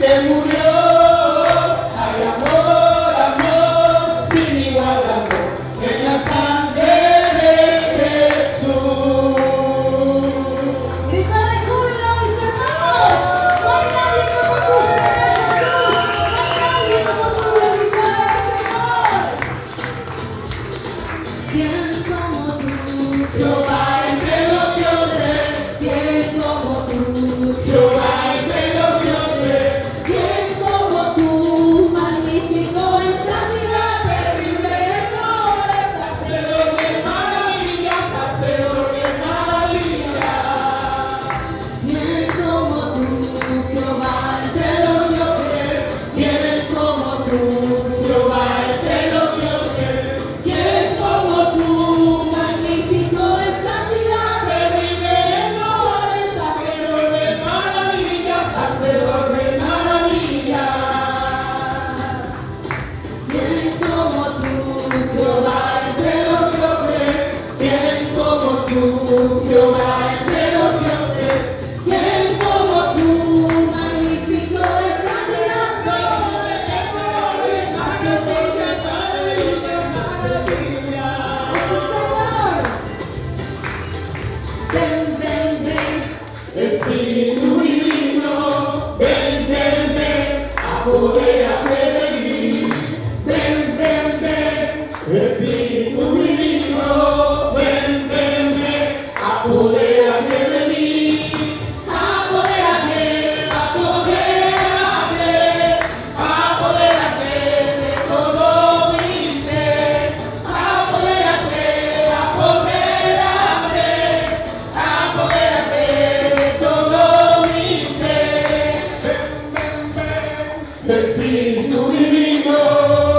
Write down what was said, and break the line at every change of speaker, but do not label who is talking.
que murió. Hay amor, amor, sin igual amor, en la sangre de Jesús.
Grita de júbilo, mis hermanos. No hay nadie como tú, Señor Jesús. No hay nadie como tú, glorificar al Señor. ¿Quién como tú,
Jehová entre los dioses,
¿quién como tú,
Jehová entre los dioses,
¿quién como tú, magnífico en santidad, terrible en pureza,
hacedor de maravillas, hacedor de maravillas.
¿quién como tú, Jehová entre los dioses,
¿Quién como tú, Jehová entre los dioses? ¿Quién como tú,
magnífico en santidad,
terrible en glorias, hacedor de maravillas, hacedor de maravillas?
¿quién como tú, Jehová entre los dioses,
¿Quién como tú, Jehová entre los dioses?
¿quién como tú, magnífico en santidad,
Hacedor de maravillas, maravillas.
ese Señor? Ven, ven, ven,
Espíritu divino, ven, ven, ven, apodérate de mí.
ven, ven, ven,
Espíritu divino, ven, ven, ven, apodérate de mí. Apodérate, apodérate, apodérate de todo mi ser. Apodérate, apodérate, apodérate de todo mi ser. Ven, ven, ven, Espíritu divino.